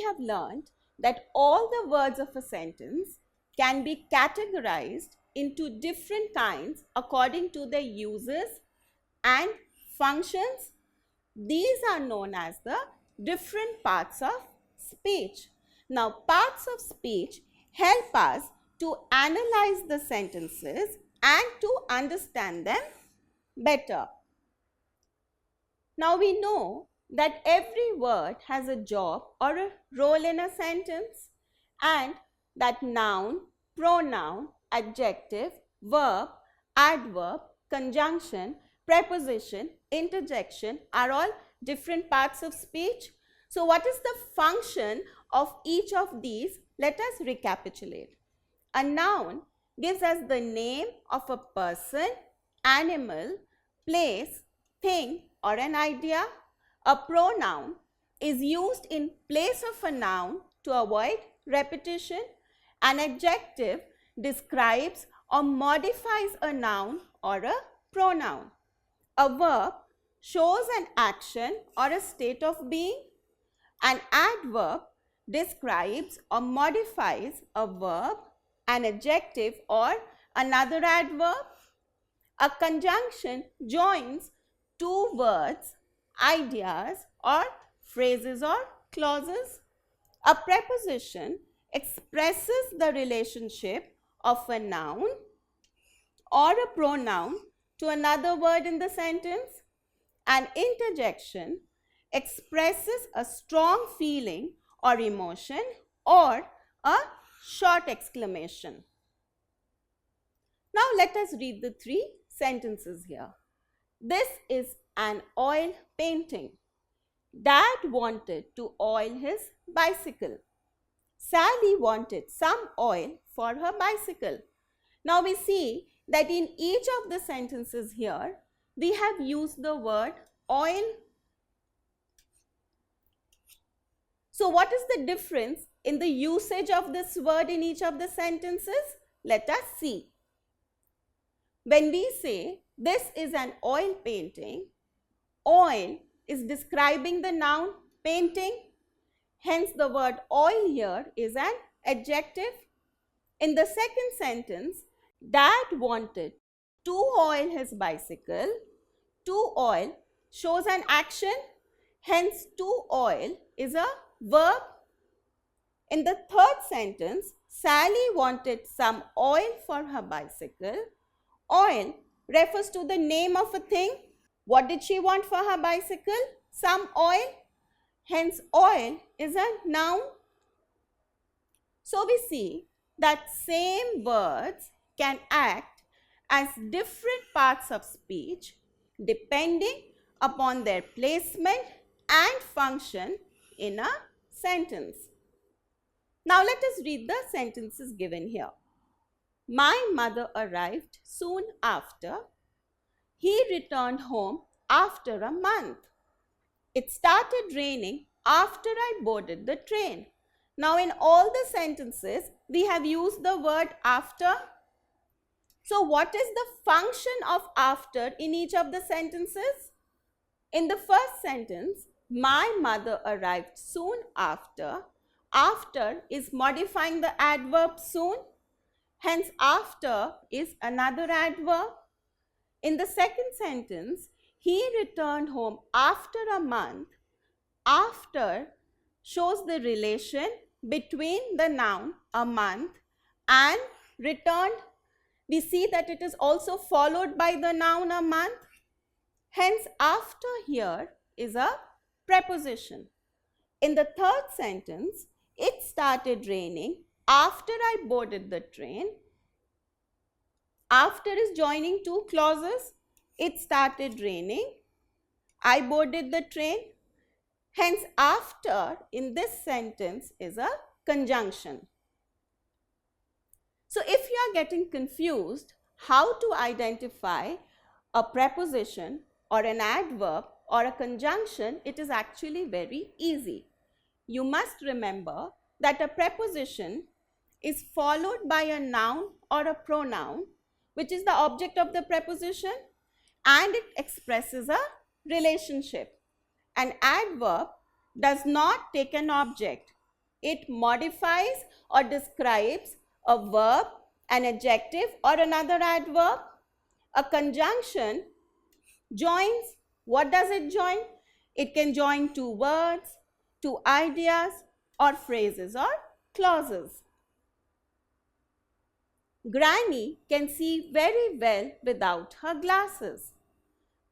have learned that all the words of a sentence can be categorized into different kinds according to their uses and functions. These are known as the different parts of speech. Now, parts of speech help us to analyze the sentences and to understand them better. Now, we know that every word has a job or a role in a sentence, and that noun, pronoun, adjective, verb, adverb, conjunction, preposition, interjection are all different parts of speech. So, what is the function of each of these? Let us recapitulate. A noun gives us the name of a person, animal, place, thing or an idea. A pronoun is used in place of a noun to avoid repetition. An adjective describes or modifies a noun or a pronoun. A verb shows an action or a state of being. An adverb describes or modifies a verb, an adjective or another adverb. A conjunction joins two words, ideas or phrases or clauses. A preposition expresses the relationship of a noun or a pronoun to another word in the sentence. An interjection expresses a strong feeling or emotion or a short exclamation. Now let us read the three sentences here. This is an oil painting. Dad wanted to oil his bicycle. Sally wanted some oil for her bicycle. Now we see that in each of the sentences here, we have used the word oil. So what is the difference in the usage of this word in each of the sentences? Let us see. When we say this is an oil painting, oil is describing the noun painting. Hence the word oil here is an adjective. In the second sentence, Dad wanted to oil his bicycle. To oil shows an action. Hence to oil is a verb. In the third sentence, Sally wanted some oil for her bicycle. Oil refers to the name of a thing. What did she want for her bicycle? Some oil. Hence, oil is a noun. So, we see that same words can act as different parts of speech depending upon their placement and function in a sentence. Now, let us read the sentences given here. My mother arrived soon after. He returned home after a month. It started raining after I boarded the train. Now, in all the sentences, we have used the word after. So, what is the function of after in each of the sentences? In the first sentence, my mother arrived soon after. After is modifying the adverb soon. Hence, after is another adverb. In the second sentence, he returned home after a month. After shows the relation between the noun a month and returned. We see that it is also followed by the noun a month. Hence, after here is a preposition. In the third sentence, it started raining after I boarded the train. After is joining two clauses. It started raining. I boarded the train. Hence, after in this sentence is a conjunction. So, if you are getting confused how to identify a preposition or an adverb or a conjunction, it is actually very easy. You must remember that a preposition is followed by a noun or a pronoun, which is the object of the preposition, and it expresses a relationship. An adverb does not take an object. It modifies or describes a verb, an adjective or another adverb. A conjunction joins. What does it join? It can join two words, two ideas or phrases or clauses. Granny can see very well without her glasses.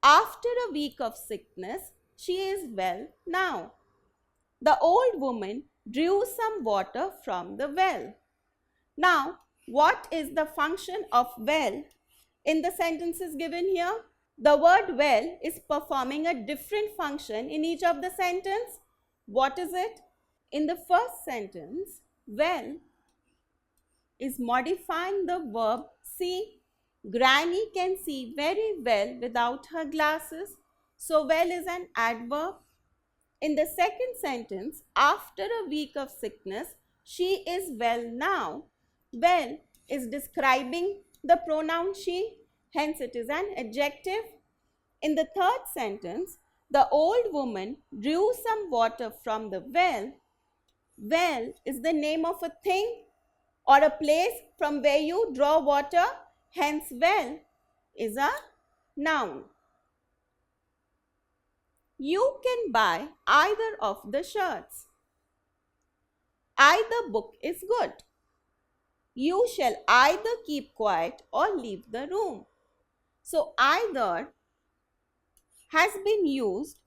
After a week of sickness, she is well now. The old woman drew some water from the well. Now, what is the function of well in the sentences given here? The word well is performing a different function in each of the sentence. What is it? In the first sentence, well is modifying the verb see. Granny can see very well without her glasses. So, well is an adverb. In the second sentence, after a week of sickness, she is well now. Well is describing the pronoun she, hence it is an adjective. In the third sentence, the old woman drew some water from the well. Well is the name of a thing or a place from where you draw water, hence well is a noun. You can buy either of the shirts. Either book is good. You shall either keep quiet or leave the room. So, either has been used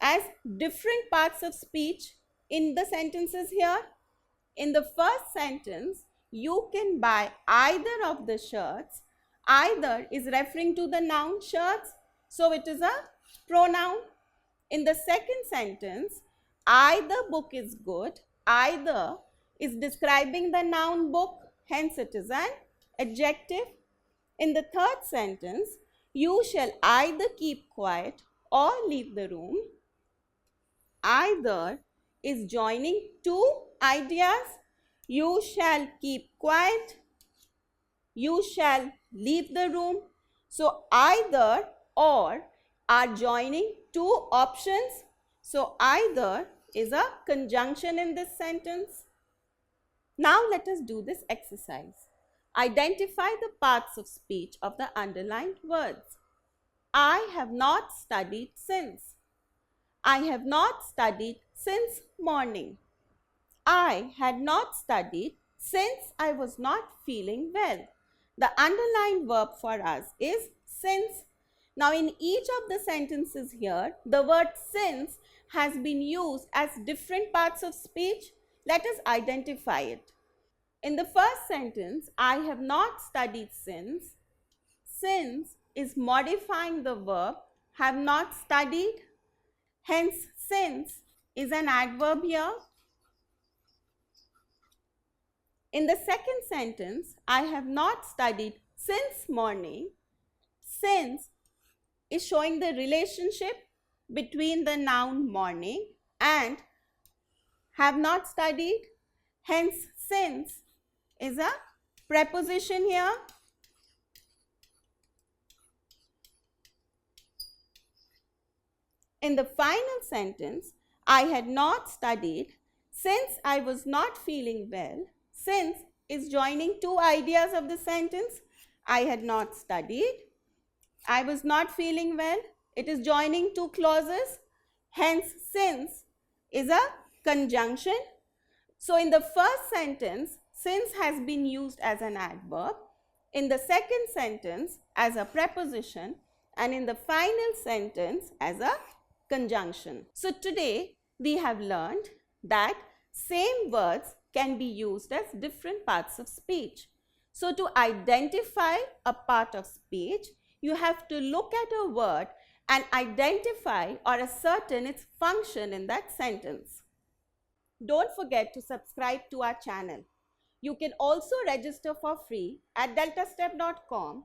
as different parts of speech in the sentences here. In the first sentence, you can buy either of the shirts. Either is referring to the noun shirts, so it is a pronoun. In the second sentence, either book is good. Either is describing the noun book, hence it is an adjective. In the third sentence, you shall either keep quiet or leave the room. Either is joining two ideas. You shall keep quiet. You shall leave the room. So, either or are joining two options. So, either is a conjunction in this sentence. Now, let us do this exercise. Identify the parts of speech of the underlined words. I have not studied since. I have not studied since morning. I had not studied since I was not feeling well. The underlined verb for us is since. Now, in each of the sentences here, the word since has been used as different parts of speech. Let us identify it. In the first sentence, I have not studied since. Since is modifying the verb have not studied. Hence, since is an adverb here. In the second sentence, I have not studied since morning. Since is showing the relationship between the noun morning and have not studied. Hence, since is a preposition here. In the final sentence, I had not studied since I was not feeling well. Since is joining two ideas of the sentence. I had not studied. I was not feeling well. It is joining two clauses. Hence, since is a conjunction. So, in the first sentence, since has been used as an adverb. In the second sentence, as a preposition. And in the final sentence, as a conjunction. So, today we have learned that same words can be used as different parts of speech. So, to identify a part of speech, you have to look at a word and identify or ascertain its function in that sentence. Don't forget to subscribe to our channel. You can also register for free at deltastep.com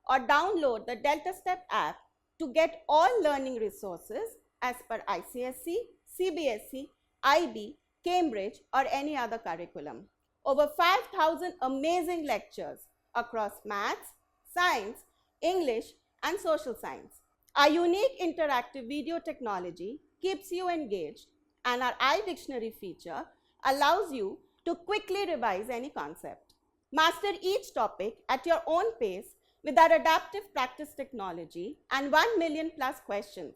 or download the DeltaStep app to get all learning resources as per ICSE, CBSE, IB, Cambridge or any other curriculum. Over 5,000 amazing lectures across maths, science, English and social science. Our unique interactive video technology keeps you engaged and our iDictionary feature allows you to quickly revise any concept. Master each topic at your own pace with our adaptive practice technology and 1 million plus questions.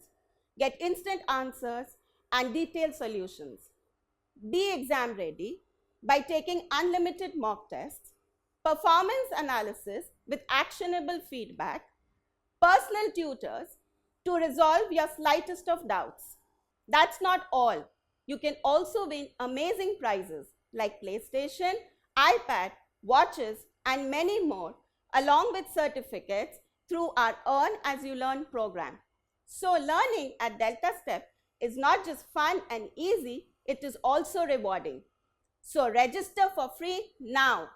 Get instant answers and detailed solutions. Be exam ready by taking unlimited mock tests, performance analysis with actionable feedback, personal tutors to resolve your slightest of doubts. That's not all. You can also win amazing prizes like PlayStation, iPad, watches, and many more, along with certificates through our Earn As You Learn program. So learning at Delta Step is not just fun and easy, it is also rewarding. So register for free now.